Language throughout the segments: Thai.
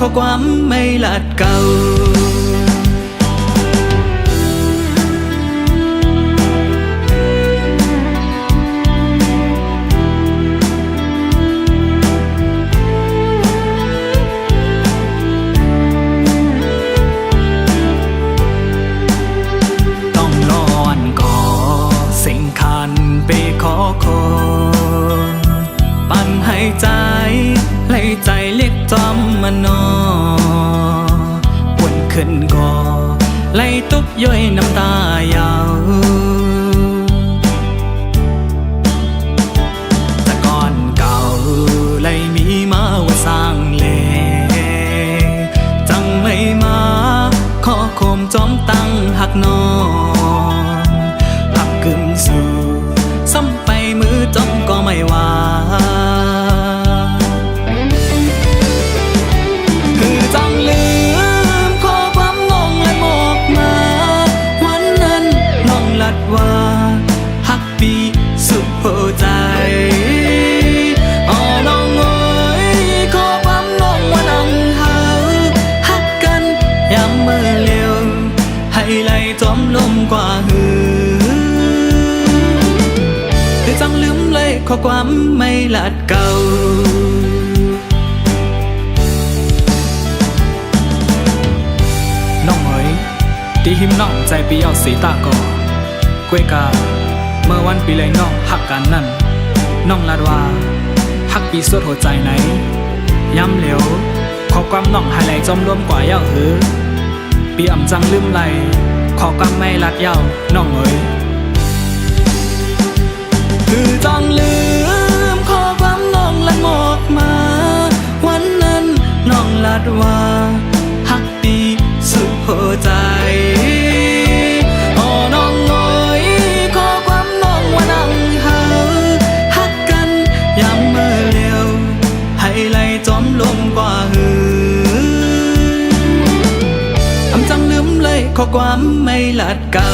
อความไม่ลัดเก่าปั่นให้ใจไล่ใจเรียกจอมมานอวนขึ้นก่อไล่ตุกย้อยน้ำตายาวแต่ก่อนเก่าไล่มีมาว่าสร้างเลจังไม่มาขอโคมจอมตั้งหักนอหักกึ่มสู่ซ้ำไปมือจอมก็ไม่ว่าคือจังลืมขอความน้องและบอกมาวันนั้นน้องลัดว่าหักปีสุดหัวใจน้องเอ๋ยขอความน้องว่าน้องหาหักกันยามเมื่อเลี้ยวให้ไหลจอมลมกว่าหือจังลืมเลยข้อความไม่ลัดเก่าน้องเอ๋ยดีหิมน้องใจปีเอาสีตาก่อกวยกาเมื่อวันปีเลยน้องหักกันนั่นน้องลัดว่าหักปีสุดหัวใจไหนย้ำเหลวขอความน้องให้ไหลจมรวมกว่าเย้าหือปีอ่ำจังลืมไหลขอความไม่ลัดเย้าน้องเอ๋ยคือจังลืมขอความน้องและบอกมาวันนั้นน้องลัดว่าหักปีสุดหัวใจน้องเอ๋ยขอความน้องว่านั่งหาหักกันยามเมื่อเลี้ยวให้ไหลจอมลมกว่าหืออำจังลืมเลยขอความไม่ลัดเก่า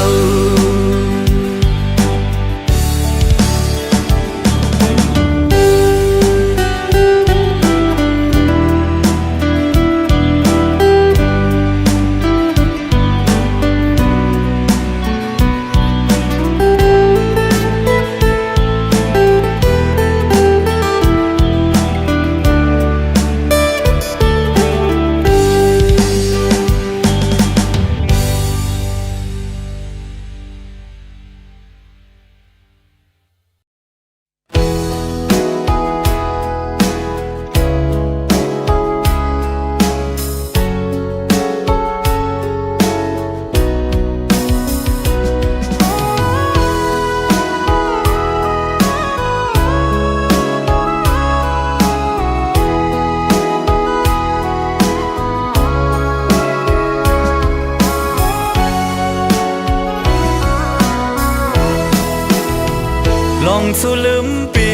ลองสู้ลืมปี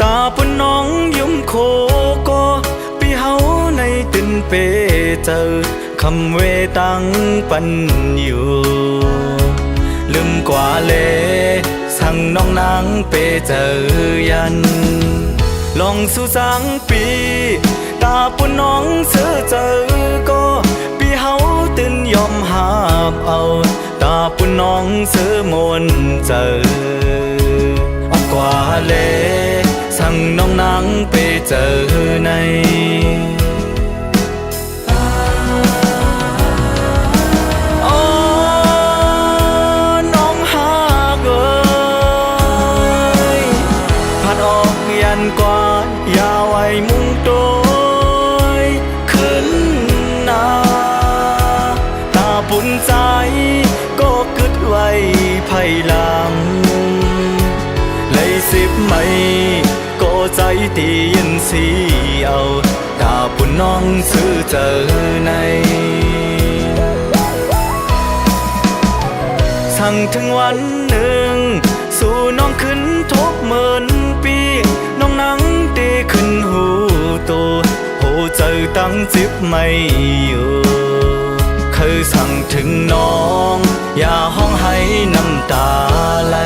ตาปุ่นน้องยุ่มโคก็ปีเฮาในตินเปเจอคำเวตังปันอยู่ลืมกว่าเลสั่งน้องนางเปเจอยันลองสู้สังปีตาปุ่นน้องเสือเจอก็ปีเฮาตินยอมหาบเอาตาปุ่นน้องเสือมนเจอกว่าเลสั่งน้องนางไปเจอในน้องหากเอ้ยผัดออกยันกว่าอย่าไว้มุงโตยขึ้นหน้าตาปุ่นใจก็กึดไว้ไผ่หลังสิบไม่ก็ใจตียินสีเอาตาปุ่นน้องซื้อเจอในสั่งถึงวันหนึ่งสู่น้องขึ้นทบเหมือนปีน้องนั่งตีขึ้นหูโตโหเจอตั้งจิบไม่อยู่เคยสั่งถึงน้องอย่าห้องให้น้ำตาไหล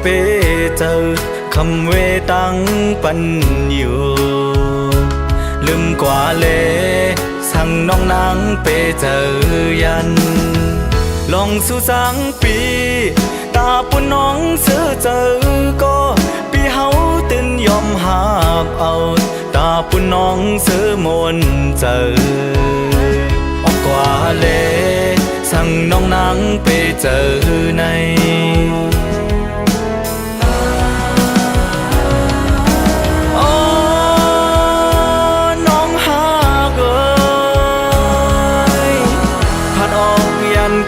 เปเจอคำเวตังปันอยู่ลืมกว่าเลสั่งน้องนางเปเจอยันลองสู่สังปีตาปุ่นน้องเสือเจอก็ปีเฮาตื่นยอมหากเอาตาปุ่นน้องเสือมนเจอออกกว่าเลสั่งน้องนางเปเจอใน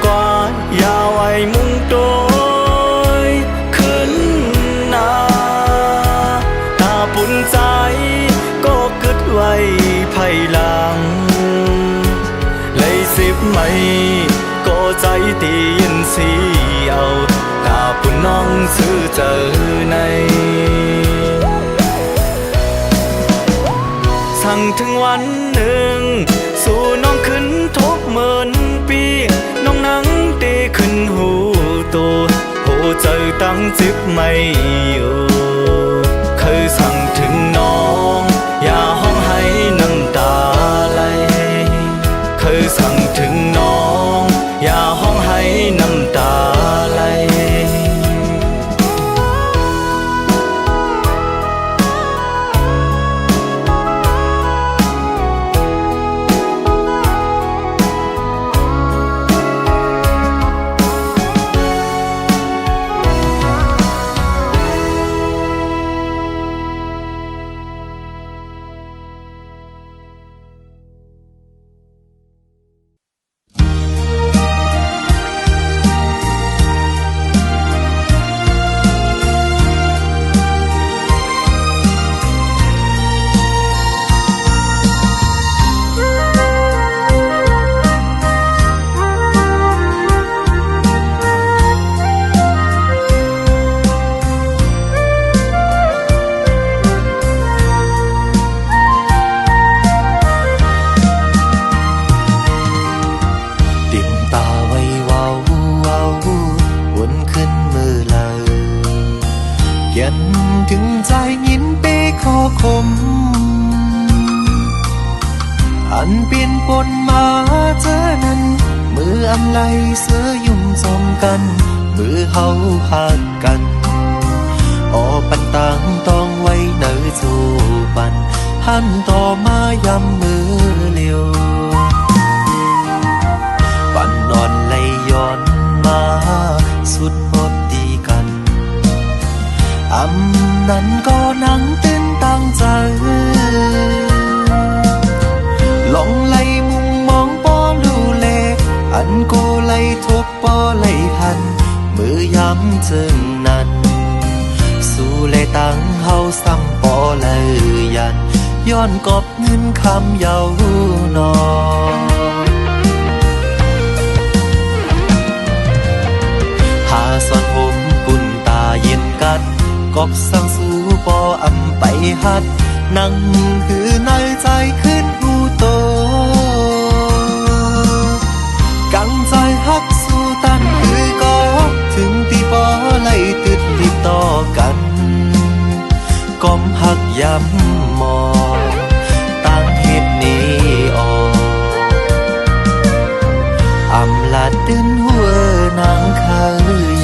กว่าอย่าไว้มุงโดยขึ้นหน้าตาปุ่นใจก็กึดไว้ภายหลังเลยสิบไม่ก็ใจตียินสีเอาตาปุ่นน้องซื้อเจอในสั่งถึงวันหนึ่งสู่น้องขึ้นทบเหมือนปีน้องนั่งตีขึ้นหูตัวโหเจอตั้งจิบไม่อยู่เคยสั่งถึงน้องอย่าห้องให้น้ำตาไหลเคยสั่งถึงน้องอย่าห้องให้น้ำตาไหลถึงใจยินเปขอคมอันเปลี่ยนปนมาเจอนั้นมืออำไลเสือยุ่มสมกันมือเฮาหักกันออปันต่างต้องไว้เนอจูปันหันต่อมายำมือเลียวปันนอนไหลย้อนมาสุดหมดดีกันอำนั้นก็นั่งตื่นตั้งใจลองไล่มุงมองปอลูเลอันโกไล่ทบปอไล่หันมือย้ำจึงนั้นสู้เลยตั้งเฮาซ้ำปอเลยยันย้อนกอบเงินคำเยาวนอหาสอนผมปุ่นตาเย็นกัดกอกสั่งสู้ปออำไปหัดนั่งหือในใจขึ้นหูโตกังใจฮักสู้ตันคือก็ถึงที่ปอไล่ติดติดต่อกันก้มหักย้ำมองตั้งเหตุนี้ออกอำลาตื่นหัวนางเคย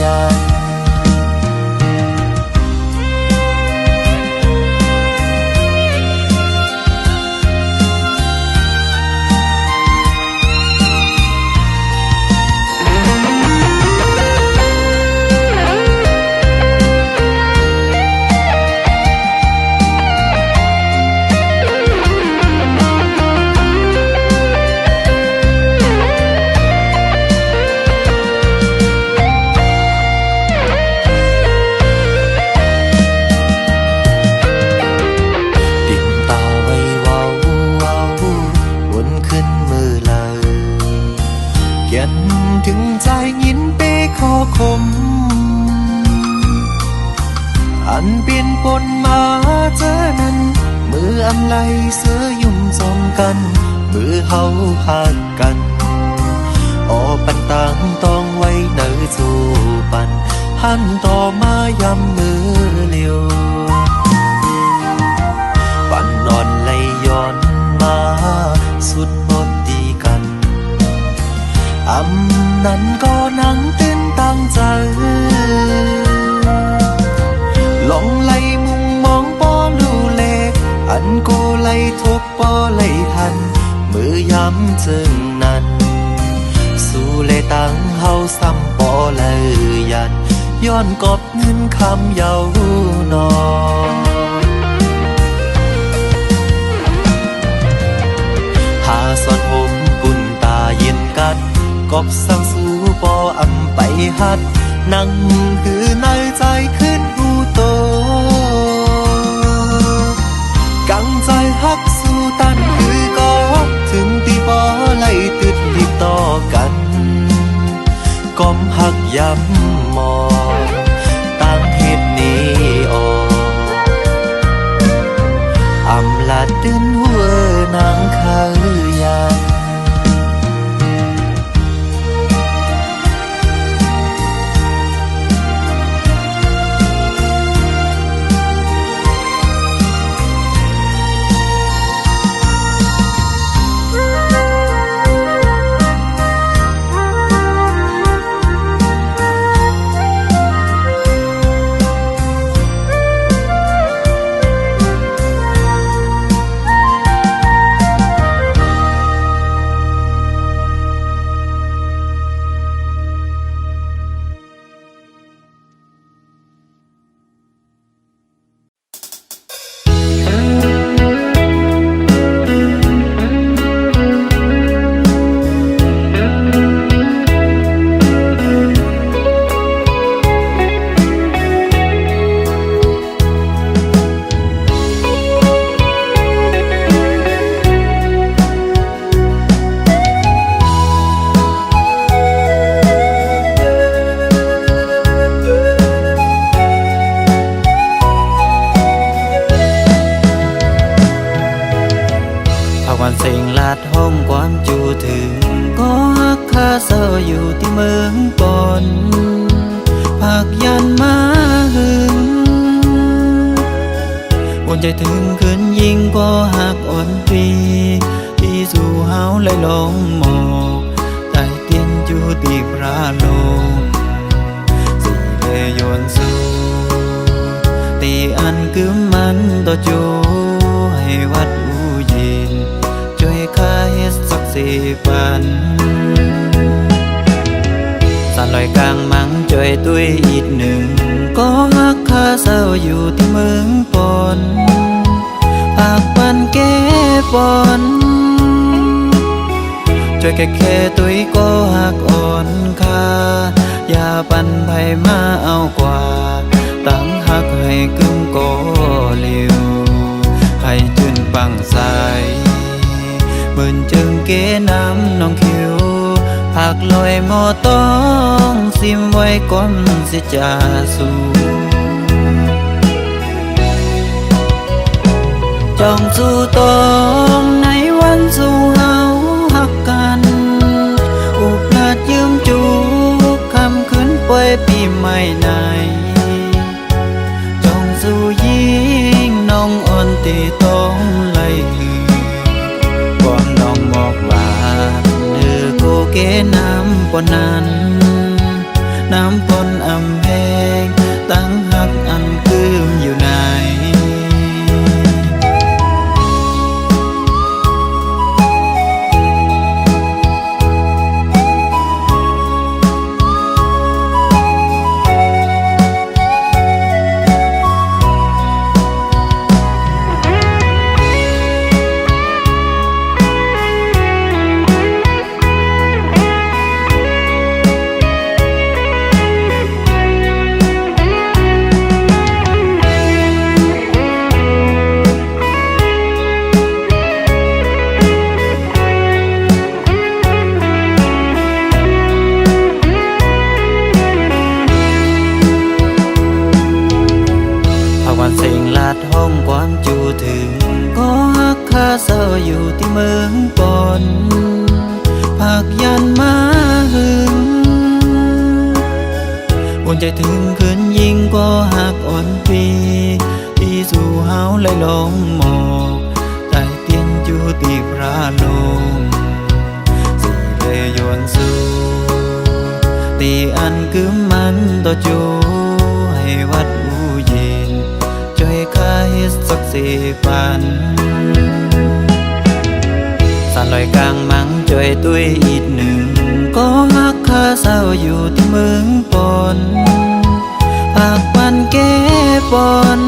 ยันถึงใจยินเปขอคมอันเปลี่ยนปนมาเจอนั้นมืออำไลเสือยุ่มสมกันมือเฮาหักกันออปันต่างต้องไว้เนอจูปัน หันต่อมายำมือเลียวปั่นนอนไหลย้อนมาสุดบทตีกันอำนั้นก็นั่งเต้นตั้งใจลองไล่มุงมองป้อลูเลอันโกไล่ทบป้อไล่ทันมือย้ำจึงนั้นสู้เลยตั้งเฮาซ้ำป้อเลยยันย้อนกอบเงินคำเยาวนอหาสอนผมกุนตาเย็นกัดกอบสั่งสู้ปออำไปหัดนั่งคือในใจขึ้นหูโตกังใจฮักสู้ตันคือก็ถึงตีปอไล่ติดติดต่อกันก้มหักย้ำมองตั้งเหตุนี้ออกอำลาดินหัวนางขายาวันเสียงลาดห้องความจูถึงก็ฮักคาเศร้าอยู่ที่เมืองปอนภาคยันมาหึงวนใจถึงคืนยิงก็หักอ่อนปีที่สู่เฮาเลยลงหมอกใต้เตียนจูตีพระโลกสิเลยโยนสู่ตีอันกึมมันต่อจูให้วัดอูยินช่วยข้าเฮ็ดสัก4 ปันสั่นลอยกลางมังช่วยตุ้ยอีกหนึ่งก็ฮักข้าเศร้าอยู่ที่เมืองปอนปากปันแก้ปอนช่วยแค่ตุ้ยก็หักอ่อนค่าอย่าปันไผมาเอากว่าตั้งหักให้กึมก็เลียวให้จืนปังใสเหมือนจึงเกน้ำน้องคิวผักลอยหมอต้องซิมไว้ก่อนสิจะสู่จองสู่ตองในวันสู่เฮาหักกันอุบนาดยืมจูคำคืนป่วยปีใหม่ไหนจองสู่ยิงน้องอ่อนตีต้องไล่ความน้องบอกว่าเนื้อโกเกน้ำปนนั้นน้ำปนอำแพงตั้งหักอันคืมอยู่ไหนวันเสียงลาดห้องความจูถึงก็ฮักคาเศร้าอยู่ที่เมืองปอนภาคยันมาหึงว อุ่นใจถึงคืนยิ่งกว่าหักอ่อนปีที่สู่เฮาเลยลงหมอกใจเตียนอยู่ตีพระลงสิเลยย้อนสู่ตีอันคือมันต่อจูให้วัดอูเย็นช่วยข้าเฮ็ดสักสี่ปันสั่นลอยกลางมังช่วยตุ้ยอีกหนึ่งก็ฮักข้าเศร้าอยู่ที่เมืองปนภาคปันแก้ปน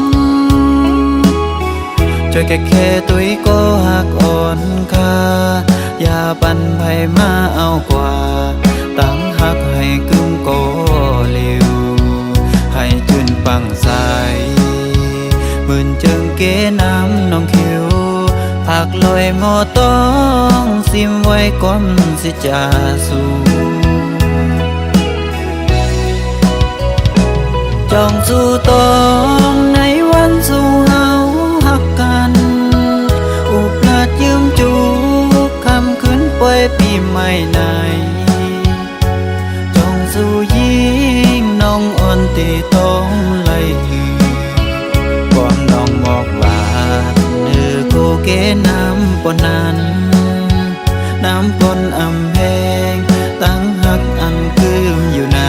ช่วยแค่ตุ้ยก็ฮักอ่อนค่าอย่าปันไผมาเอากว่าตั้งฮักให้กึ่งโกเลียวให้จืนปังใสหมื่นเจิงเก๋น้ำน้องคิวผักลอยหมอต้องซิมไว้ก่อนสิจะสู่จองสู่ตองในวันสู่เฮาหักกันอุปราชยืมจูคำคืนป่วยปีใหม่ในจองสู่ยิ่งน้องอ่อนตีต้องไหลความน้องบอกว่าเนื้อโกเกน้ำปนนั้นน้ำปนอำแพงตั้งหักอันคืมอยู่ใน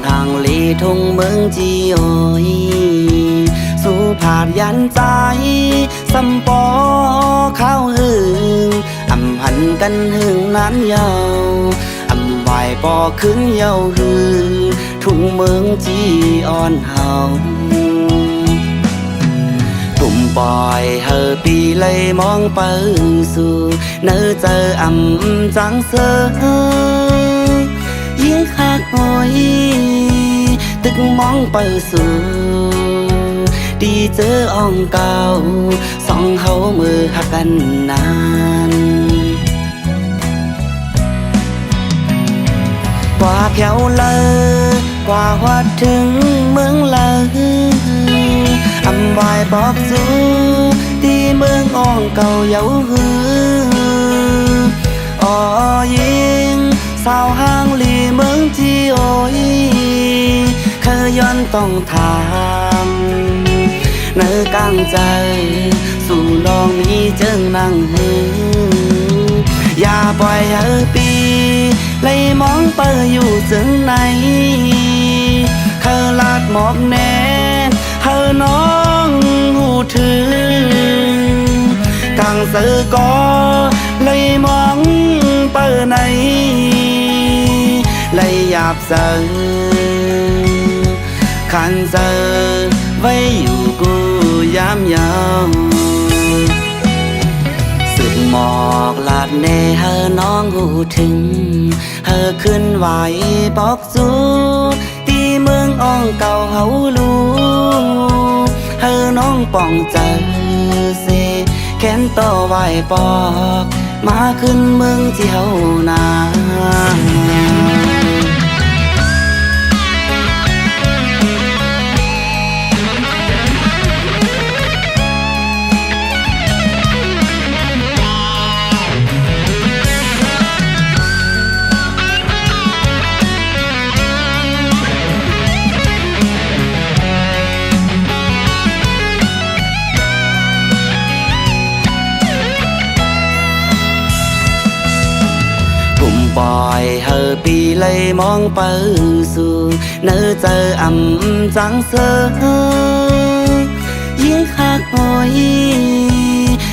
ทางลีทุ่งเมืองจีโอยสู่ผาดยันใจสัมปอข้าวหึงอำหันกันหึงนั้นยาวอำไหวปอขึ้นเยาหึงทุ่งเมืองจีอ่อนเฮากลุ่มปอยเฮอปีเลยมองไปสู่เนื้อเจออำจังเสอยิ่งหักหอยตึกมองไปสู่ดีเจออ่องเก่าสองเฮามือหักกันนานกว่าแผ่วเลยกว่าวัดถึงเมืองเลยอำวายบอกสู่ที่เมืองอ่องเก่าเยาหืออ๋อยิงสาวห้างลีเมืองที่โอยเคยย้อนต้องถามเนื้อกลางใจสู่น้องนี้เจิงนั่งหืออย่าปล่อยเฮอปีเลยมองเปิดอยู่จึงไหนเคยลาดหมอกแน่เฮอน้องหูถึงกลางสื่อก็เลยมองเปิดไหนเลยหยาบเสือขันเสือไว้อยู่กูยามยาวสุดหมอกลาดเนเฮอน้องหูถึงเฮอขึ้นไหวปอกสู้ตีเมืองอ่องเก่าเฮาลูเฮอน้องป่องเจอเสแค้นต่อไหวปอกมาขึ้นเมืองที่เฮานา ปล่อยเฮอปีเลยมองไปสู่เนื้อเจออำจังเสอยิ่งหักหอย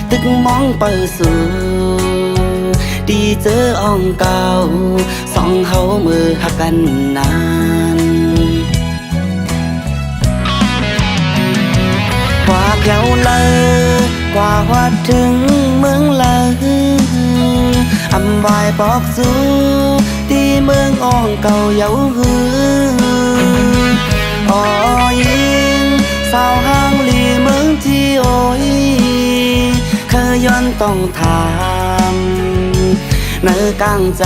ตึกมองไปสู่ ดีเจออ่องเก่าสองเฮามือหักกันนานกว่าแก้วเลยกว่าวัดถึงเมืองเลยอำวายปอกสู้ที่เมืองอ่องเก่าเยาหืออ๋อยิงสาวห้างลีเมืองที่โอ้ยเคยย้อนต้องถามเนื้อกลางใจ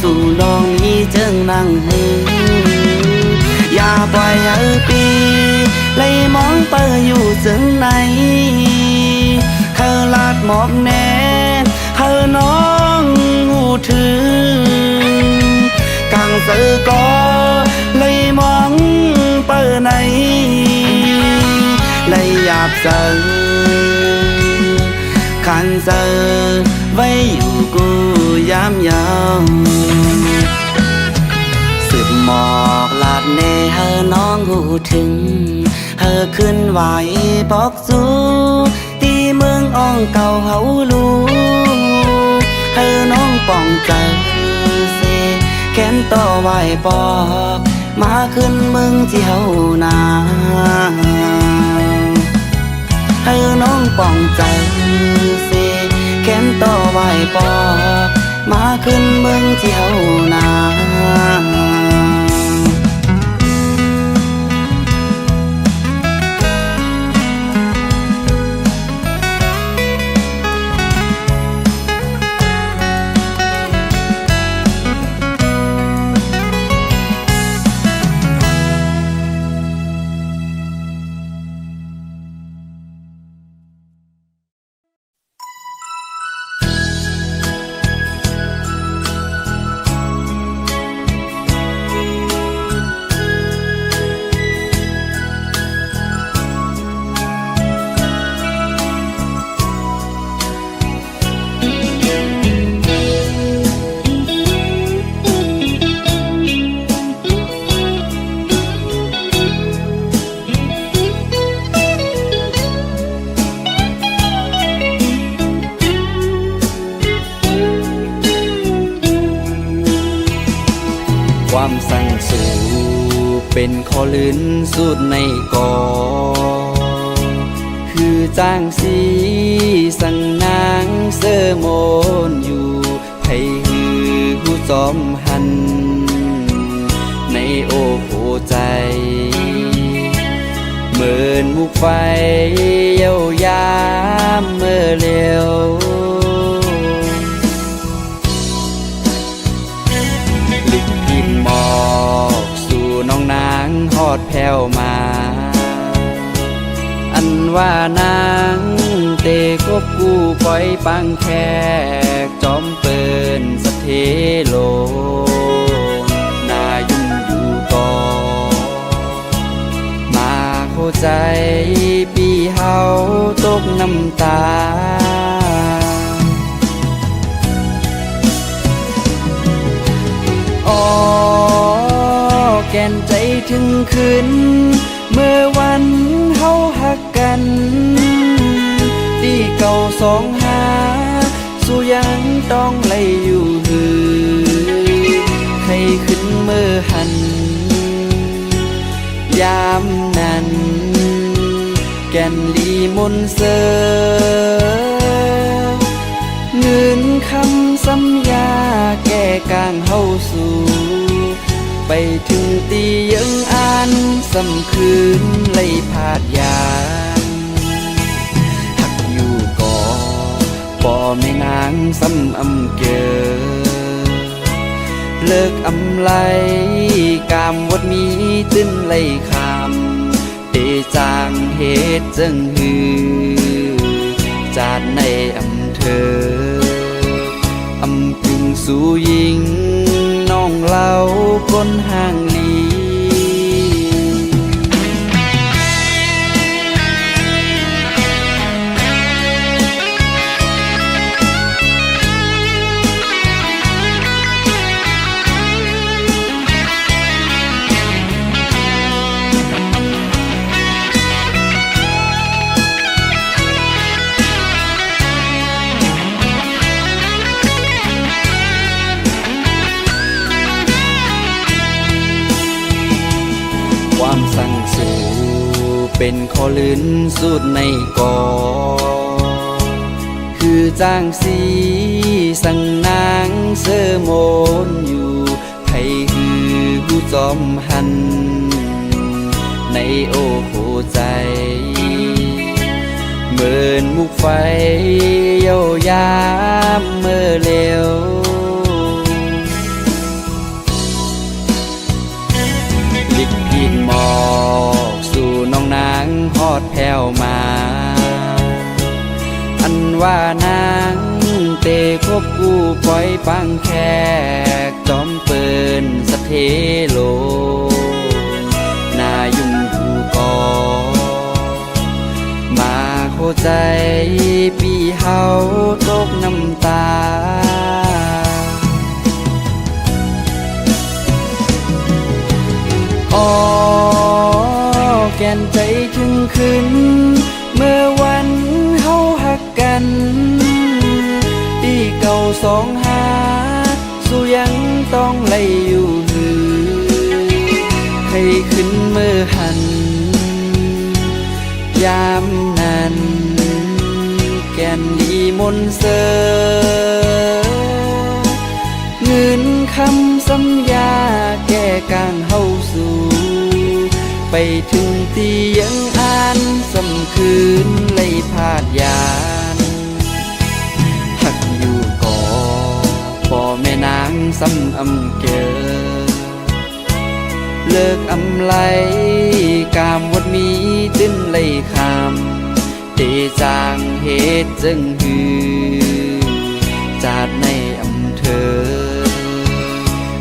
สู่น้องมีเจิงนั่งหืออย่าปล่อยให้ปีเลยมองเปิดอยู่จึงไหนเธอลาดหมอกแน่เธอน้องหูถึงกลางสื่อก็เลยมองเปิดไหนเลยหยาบเสือขันเสือไว้อยู่กูยามยาวสืบหมอกลาดเนเธอน้องหูถึงเธอขึ้นไหวปอกสู้ตีเมืองอ่องเก่าเฮาลูเธอน้องป้องใจเสแขนต่อไหวปอกมาขึ้นเมืองที่เฮานาเธอน้องป้องใจเสแขนต่อไหวปอกมาขึ้นเมืองที่เฮานาความสั่งสู่เป็นขอลื่นสุดในก่อคือจ้างสีสั่งนางเสอโมนอยู่ไผหือหูจอมหันในโอ้โหใจเหมือนมุกไฟเย้ายามเมื่อเร็วหมอกสู่น้องนางฮอดแผ่วมาอันว่านางเตกบกูปล่อยปังแขกจอมเปินสะเทโลนายุ่งอยู่ก่อมาเข้าใจปีเฮาตกน้ำตาแก่นใจถึงคืนเมื่อวันเฮาหักกันที่เก่าสองหาสู่ยังต้องไล่อยู่หือใครขึ้นเมื่อหันยามนั้นแก่นลีมนเสอเงินคำสัญญาแก้กลางเฮาสู่ไปถึงตียังอ่านสำคืนเลยพาดยานหักอยู่ก่อป่อแม่นางซ้ำอำเกอเลิกอำไลกามวดมีตื้นไล่คำเตจางเหตุจึงหือจาดในอำเธออำพึงสู่ยิงน้องเล่าก้นห่างลี ความสั่งสู่เป็นขอลื่นสุดในกอคือจ้างสีสั่งนางเสอโมนอยู่ไผคือผู้จอมหันในโอโหใจเหมือนมุกไฟเย้ายามเมื่อเร็วลิกพีนหมอกสู่น้องนางฮอดแผ่วมาอันว่านางเตคบกู้ปล่อยปังแขกจอมเปินสะเทโลนายุ่งอยู่ก่อมาโคใจปีเฮาตกน้ำตาอ๋อแก่นใจถึงขึ้นเมื่อวันเฮาหักกันปีเก่าสองหาสู้ยังต้องไล่อยู่หือให้ขึ้นเมื่อหันยามนั้นแก่นลีมนเสอเงินคำสัญญาแก้กางเฮาสู่ไปถึงที่ยังอ่านสำคืนเลยพาดยานหักอยู่ก่อพ่อแม่นางสำอำเกอเลิกอำไลกามวดมีตื้นเลยคำเตจางเหตุจึงหือจาดในอำเธอ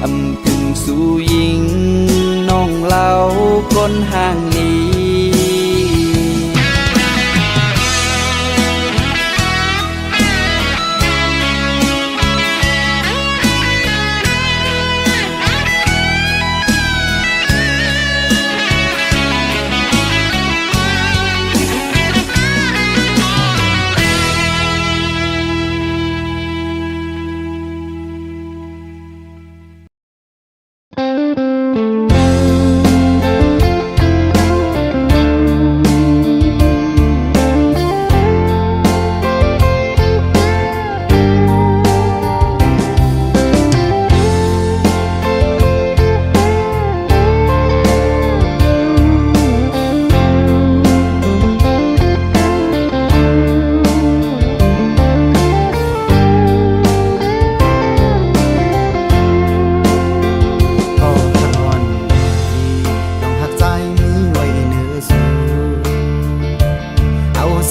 อำพึงสู่ยิงน้องเล่าก้นห่างลี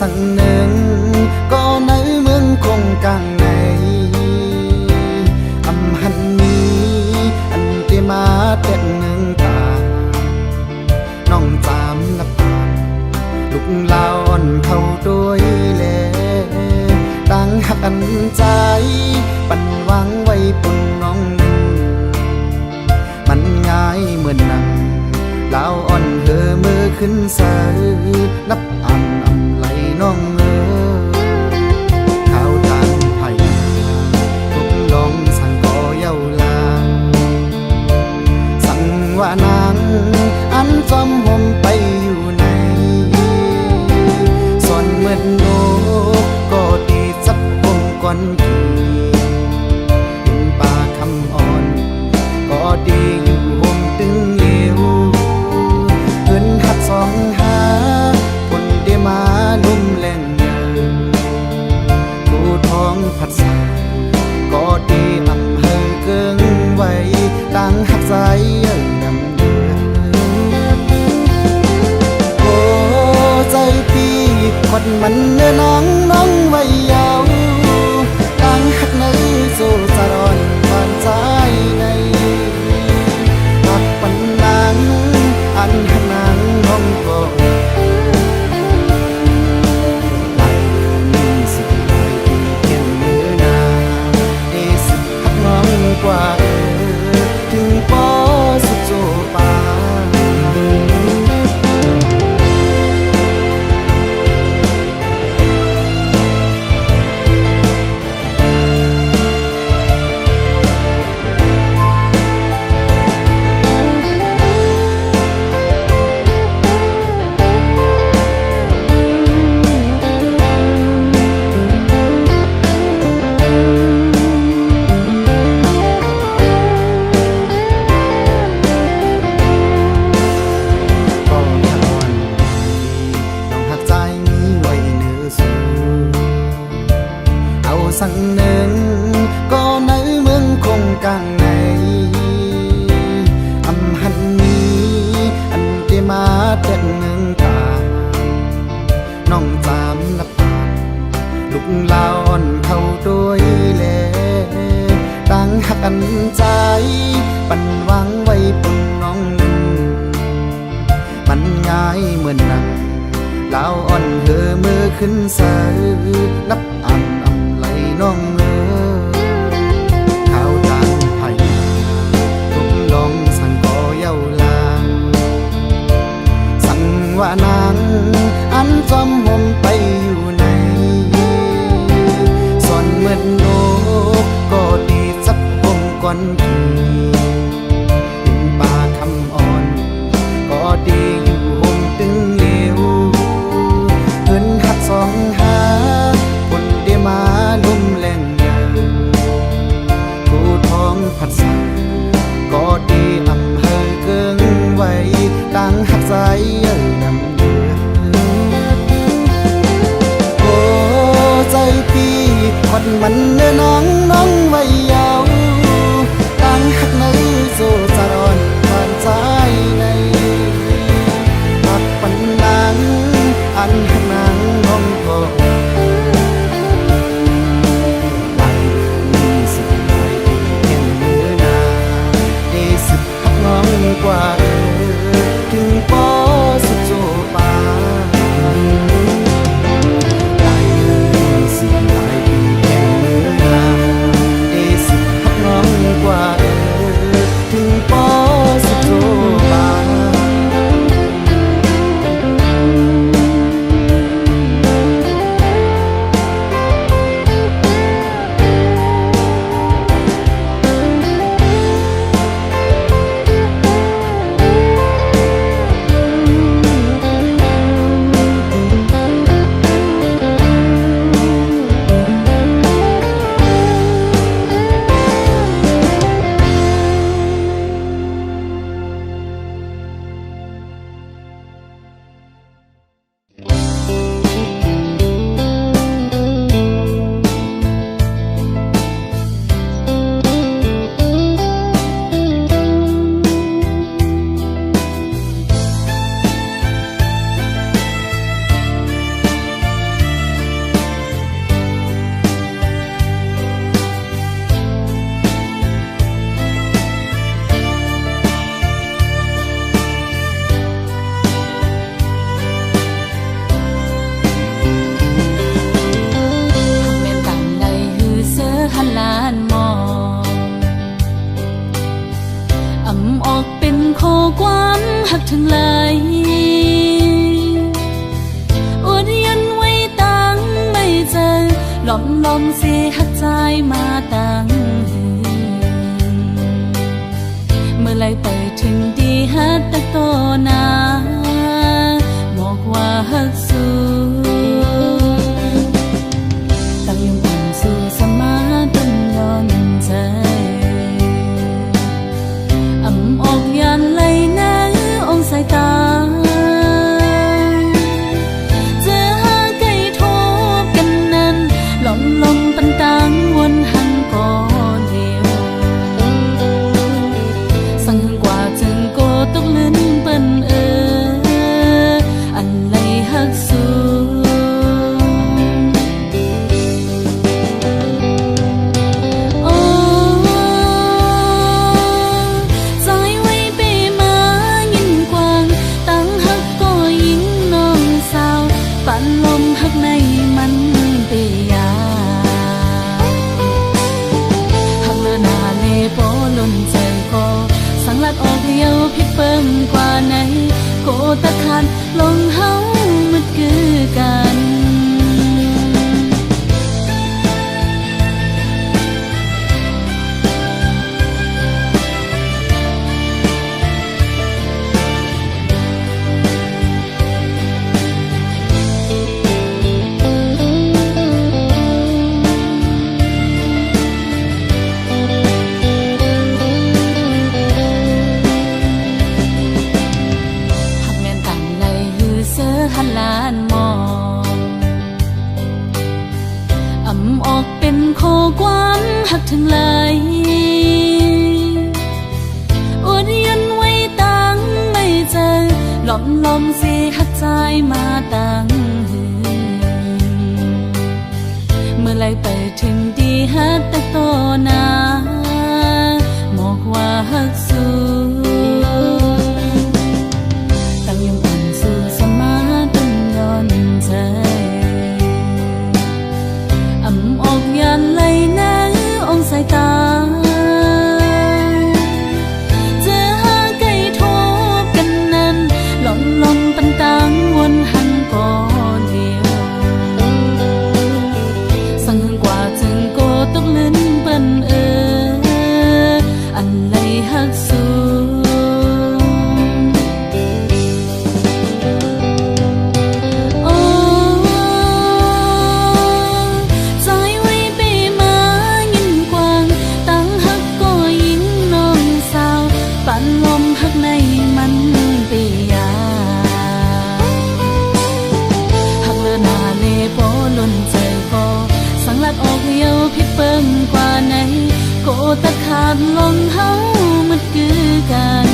สั่งหนึ่งก็ในเมืองคงกลางในอำหันนี้อันเตมาเต็นหนึ่งตาน้องจามนับตาลูกลาอ่อนเข้าด้วยเลตั้งหักอันใจปันวางไว้ปุ่นน้องหนึ่งมันง่ายเหมือนนังลาวอ่อนเธอมือขึ้นเสือนับอันน้องข้าวทางไผ่ทุกลองสั่งก่อเย้าลาสั่งว่านางอันจอมห่มไปอยู่ในส่วนเหมือนโลกก็ดีจับห่มก่อนทีเป็นป่าคำอ่อนก็ดีอยู่ห่มตึงเลี้ยวเงินหัดสองหาคนเดียมาลุ่มแรงเยอะผู้ท้องผัดใสก็ดีอำเภอเกิงไว้ตั้งหักใจนำเดือโอ้ใจพี่คนมันเนื้อน้องไว้ยาวตั้งหักในสู่สะรอนผ่านใจในหักปันนางอันหักนางน้องก็กว่าถึงปอสุดโจปา ขึ้นสายนับอันอำไหลน้องข้าวตาลไผ่ทุกลองสั่งก่อเย้าลางสั่งว่านางอันจอมห่มไปอยู่ในส่วนเหมือนโลกก็ดีสับห่มก่อนพี่ดินป่าคำอ่อนก็ดีอยู่ห่มตึงเหลวเงินหักสองหาคนเดียมานุ่มแรงเยาวผู้ท้องผัดใสก็ดีอำเภอเกิงไว้ตั้งหักใจนำเดือโอ้ใจพี่คนมันเนื้อน้องไว้ยาวตั้งหักในโซจารอนผ่านใจในหักปันนังอันหักนางน้องพอหลังมีสิบหน่อยเห็นเนื้อนาได้สิบหักน้องกว่าถึงปอสุดโจปาได้เลยสิบหลายปีเห็นเนื้อนาได้สิบหักน้องกว่าถึงปอสุดโจปา ทั้งหลายอดยันไว้ตั้งไม่เจอหลอมเสียหักใจมาตั้งเมื่อไรไปถึงดีฮัดตะโตนาบอกว่าฮักสู้ตั้งยังอ่อนสู้สมาต้นย้อนใจอำออกยันไหลนะองสายตาจะหาไก่ทบกันนั้นลมปันตังวนหังก่อเดียวสั่งกว่าจึงโกตกลื่นเปิ้นอันไหลหักสู้ลมหักในมันเปียหักเลือนาเลโปล้นใจก็สังลัดออกเยาวพิษเปิ่มกว่าไหนโกตะคันลงเฮามันคือกันหันลานมองอำออกเป็นข้อความหักถึงไหลอดยันไว้ตั้งไม่เจอหลอมเสียหักใจมาตั้งเมื่อไรไปถึงดีฮัดตะโตนาบอกว่าฮักสู้ตั้งยังอ่อนสู้สมาต้นย้อนใจ มหักในมันเปียหักเลอหนาเลโปล้นใจก็สังลัดออกเยาวพิดเปิงกว่าไหนโกตะขาดลงเฮามันคือกัน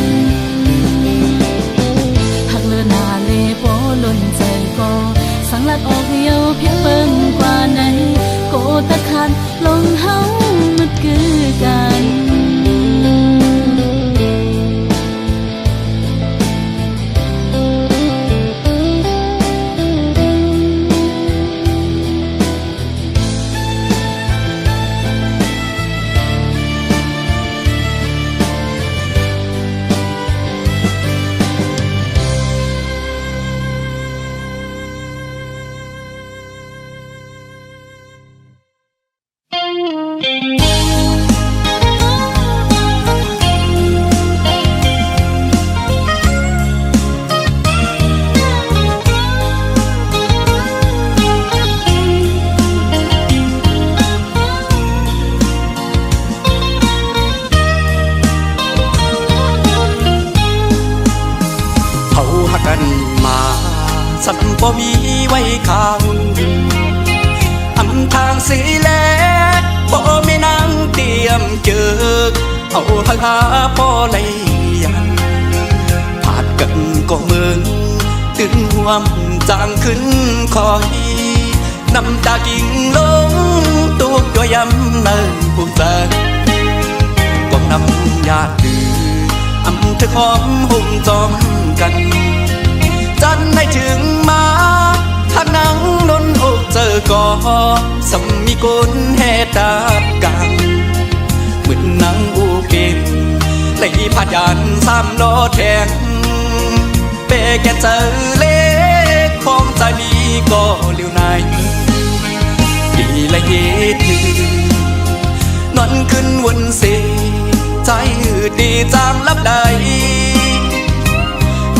หักเลอหนาเลโปล้นใจก็สังลัดออกเยาวพิดเปิงกว่าไหนโกตะขาดลงเฮามันคือกันสันบ่มีไว้ข้างอำทางสีแลกบ่มีนางเตรียมเจอเอาหักหาพ่อเลยยันผาดกันก็เมืองตื่นห่วมจางขึ้นคอยน้ำตากิ่งลงตุกตัวยำเนินผู้เจอกองน้ำญาติดื้ออำเธอหอมหุ่มจอมกันจันให้ถึงมาหากนังนนอกเจอก็สมมีกุลเหตุดาบกังเหมือนนังอูเก่งไหลพาดยัน3 ล้อแทงเปแกเจอเล็กของใจมีก็เลี้ยวในดีละเย็ดนอนขึ้นวนเสียใจดีจางลับใด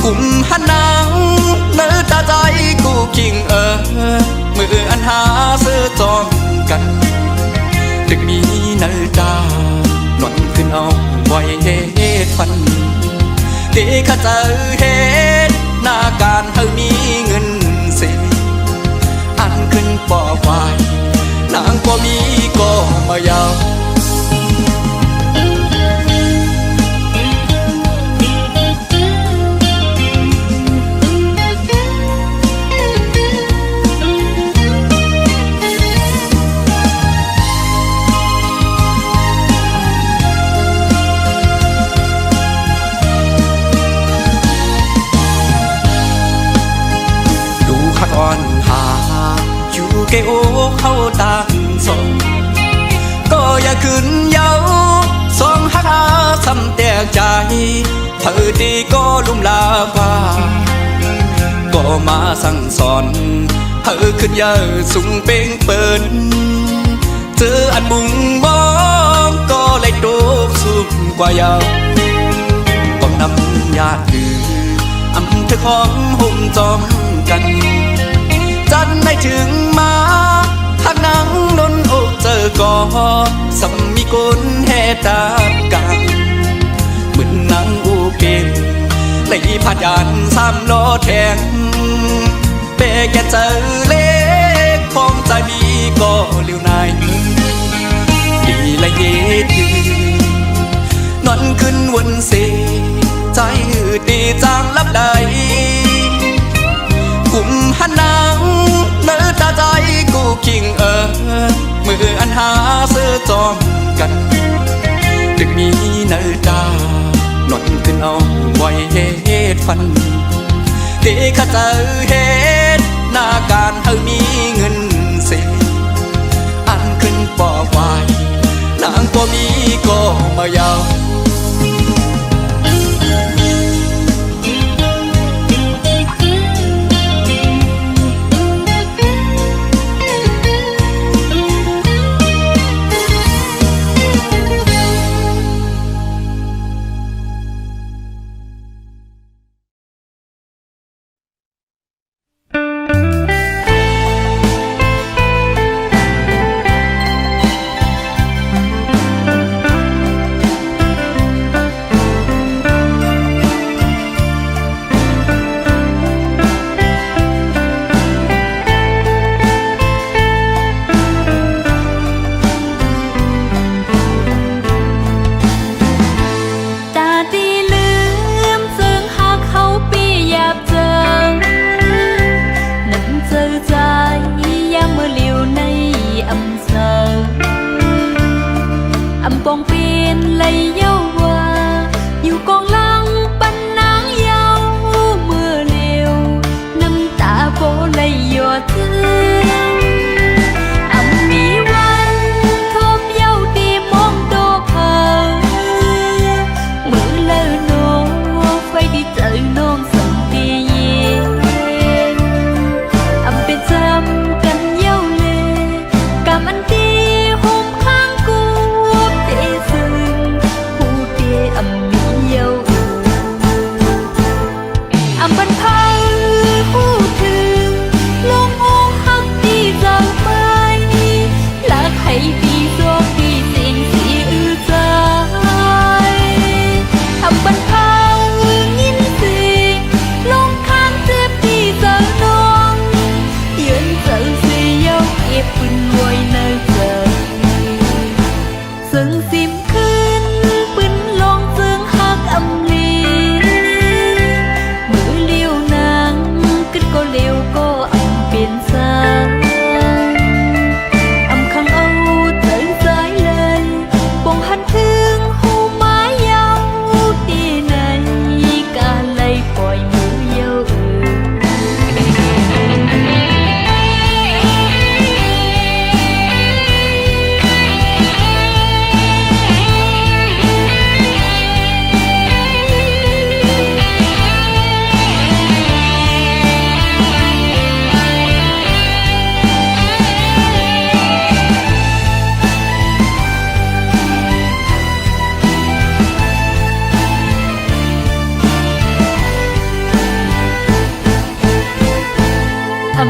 กุมหันนางเนื้อตาใจกูคิงมืออันหาเสื้อจองกันดึกนี้เนื้อตานอนขึ้นเอาไว้เฮ็ดฟันที่ข้าเจอเฮ็ดหน้าการเธอมีเงินเสียอันขึ้นปอไว้นางก็มีก็มายาวอ่อนหาอยู่เกโอเข้าต่างสองก็อย่าขึ้นเย้าสองหักอาสำแตกใจเธอดีก็ลุ่มลากว่าก็มาสั่งสอนเธอขึ้นเยอะสูงเป่งเปินเจออันมุงมองก็เลยโดกสูงกว่าเยาก็นำญาติดื้ออำเธอของหุ่มจอมกันจันให้ถึงมาหากนังนนอกเจอก็สมมีกุลเหตุดาบกังเหมือนนังอูเก่งไหลพาดยัน3 ล้อแทงเปแกเจอเล็กของใจมีก็เลี้ยวในดีละเย็ดนอนขึ้นวนเสียใจดีจางลับใดกุมหันนางเนื้อตาใจกูคิงมืออันหาเสื้อจอมกันดึกนี้เนื้อตานอนขึ้นเอาไว้เฮ็ดฟันที่ข้าเจอเฮ็ดหน้าการเธอมีเงินเสียอันขึ้นปอไว้นางก็มีก็มายาว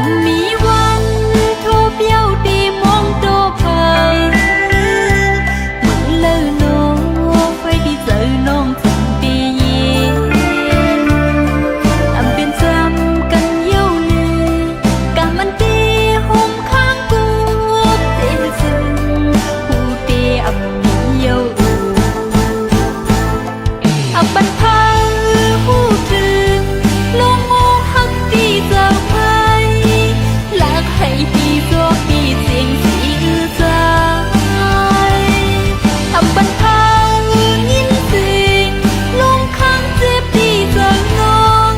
ำมีวันโทรเปี้ยวดีมองโตเพอมึงเลิกโน้ไฟดีเจอน้องถึงปีเย็นอำเป็นจำกันเย้าเลยกะมันตีห่มข้างกูเต้ซึ่งผู้เตีอำมีเย้าอำบันพาหูถึงลงโง่หักตีเจ้าไปลักให้ตีตัวปีเสียงสีอือใจอำบันพายินเสียงลงข้างเจ็บตีเจ้าน้อง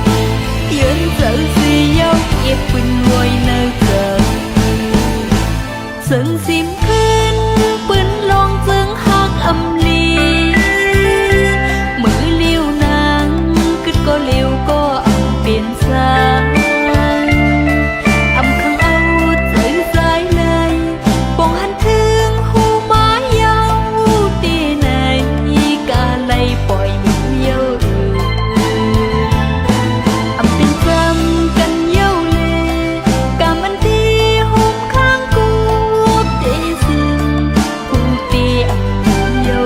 ยืนเจอสีเย้าเก็บปืนไว้ในเจอซึ่งสิมขึ้นปืนลองจึงหักอำลีมือเลี้ยวนางกึดก็เลี้ยวก็อำเป็นสายอำข้างเอาใจสายเลยปองหันถึงหูไม้ยาวตีไหนกาไลปล่อยมือเย้าอำเป็นจำกันเย้าเลยกามันตีหุบข้างกูเตซึ่งผู้ตีอำมือเย้า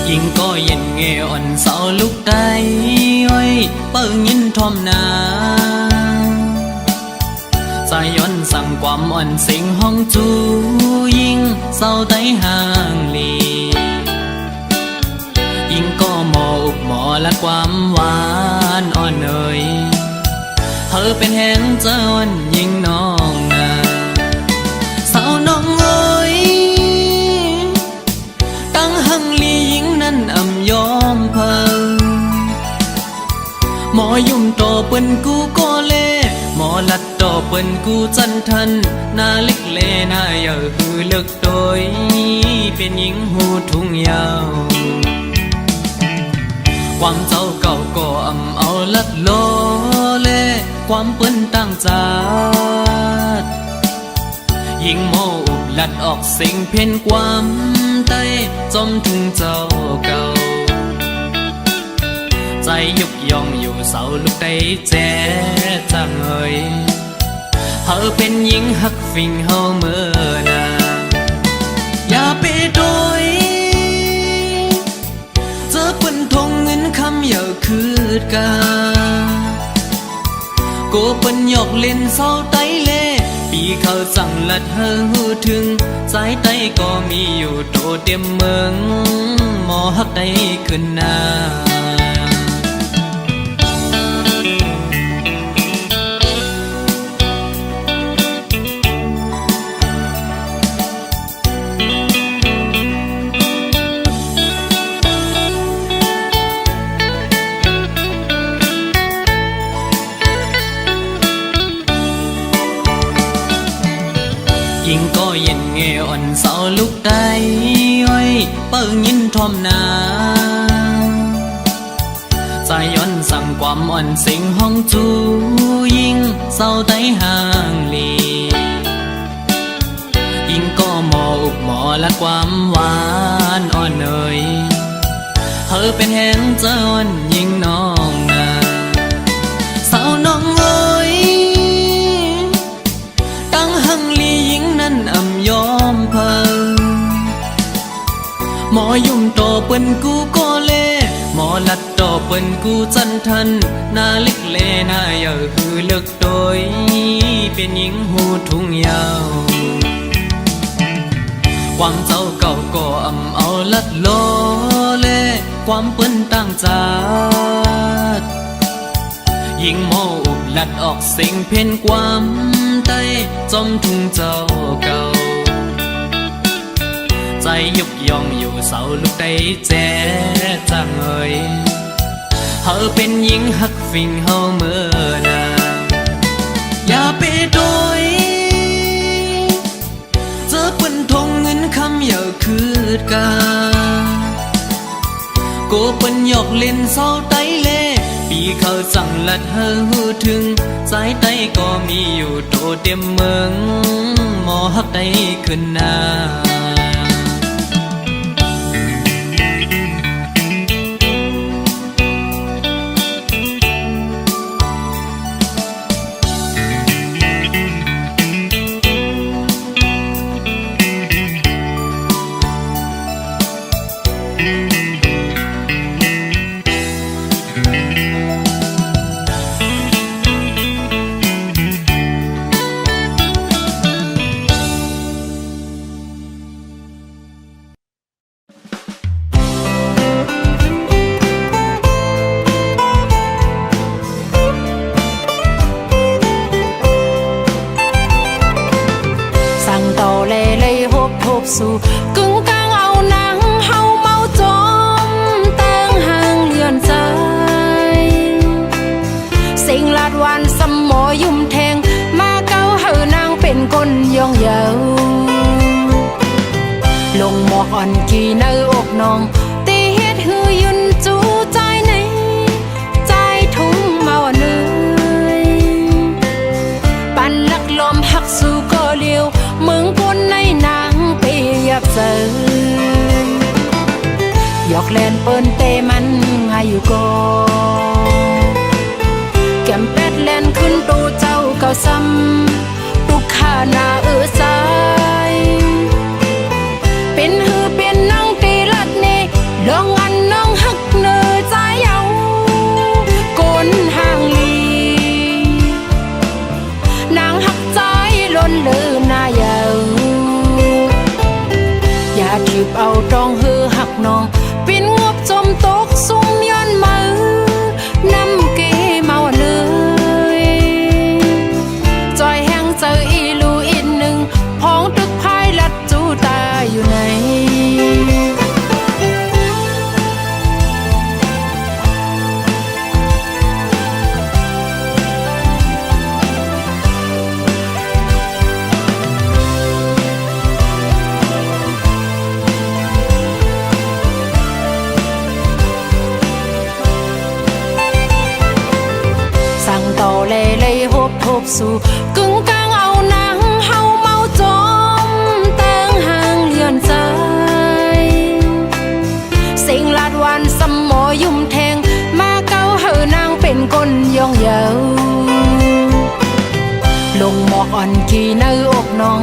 ยิงก็เย็นเงอ่อนเสาลุกได้อ้อยเปิ้งยินทอมนาสายย้อนสั่งความอ่อนสิงห้องจูยิงเศร้าไตห่างลียิงก็หมออุบหมอและความหวานอ่อนเอ่ยเธอเป็นแหงเจ้าอ่อนยิงน้องนาสาวน้องเอ้ยตั้งหังลียิงนั้นอำยอมเพิ่งหมอยุ่มโตเปิ้นกูก็เล่หมอลัดโตเปิ้นกูจันทันหน้าเล็กเลหน้าเยอะคือเลิกโดยเป็นหญิงหูทุ่งยาวความเจ้าเก่าก็อำเอาลัดโลเล่ความเปิ้นตั้งจาดยิงโมอุบลัดออกสิ่งเพ่นความใต้จมถึงเจ้าเก่าใจยุบยองอยู่เสาลุกได้แจ๊จังเอ่ยเธอเป็นหญิงหักฟิงเฮาเมื่อนาอย่าไปโดยเจอเปิ้นทงเงินคำอย่าคืดกาโกเปิ้นหยอกเล่นเศร้าไตเล่ปีเขาสั่งลัดเฮอหูถึงสายไตก็มีอยู่โตเต็มเมืองหมอหักได้ขึ้นหน้ายิงก็เย็นเงอ่อนเสาลุกได้อ้อยเปิ้งยินทอมนาสายย้อนสั่งความอ่อนสิงห้องจูยิงเศร้าไตห่างลียิงก็หมออุบหมอและความหวานอ่อนเอ่ยเธอเป็นแหงเจ้าอ่อนยิงน้องนาสาวน้องเอ้ยตั้งหังลียิงนั้นอำยอมเพิ่งหมอยุ่มโตเปิ้นกูก็เล่หมอ ลัดต่อเปิ้นกูจันทันนาลิกเลนาเยาหือเลิกโดยเป็นหญิงหูทุ่งยาวความเจ้าเก่าก็อำเอาลัดโลเลความเปิ้นตั้งจาดยิงโมอุบลัดออกเสียงเพ่นความใต้จอมทุ่งเจ้าเก่าใจยุกยองอยู่เสาลูกได้แจ๊จังเอ่ยเฮาเป็นหญิงหักฟิงเฮาเมื่อนานอย่าไปโดยเจอเปิ้นทงเงินคำอย่าคืดกาโกเปิ้นหยอกเล่นเศร้าไตเล่ปีเขาสั่งลัดเฮาหูถึงสายไตก็มีอยู่โตเต็มเมืองหมอหักได้ขึ้นนาสู่กึ่งกลางเอาหนังเฮาเมาจอมตั้งห่างเลือนใจสิ่งลาดวันสมหมอยุ่มแทงมาเก้าเฮานางเป็นคนย่องเยาลงหมอกอ่อนกี่เนื้ออกน้องตีเฮ็ดหือยุนจูใจในใจทุ่งเมาเนื้อปั่นลักลมหักสู่ก็เลี้ยวมึงคนในนางยับเสิหยอกเล่นเปิ้นเตมันหาอยู่ก่อแก้มเป็ดเล่นขึ้นตูเจ้าเก่าซ้ำตุกขาหน้าสายเป็นหือเป็นนั่งตีลัดนี่ลองอันน้องหักเนื้อใจเอาโกนห่างลีนางหักใจล้นเลือหน้าเยาอย่าถีบเอาตองหือหักน้องปินงบจมตกซุ่มย้อนมือน้ำเกเมาเนยจอยแห้งเจออีลูอีกหนึ่งพ้องตึกพายลัดจูตาอยู่ไหนต่อเล่เล่ฮบทบสู่กึ่งกลางเอาหนังเฮาเมาจอมตั้งห่างเลือนใจสิ่งลาดวันสมหมอยุ่มแทงมาเก้าเฮานางเป็นคนย่องเยาลงหมอกอ่อนกี่เนื้ออกน้อง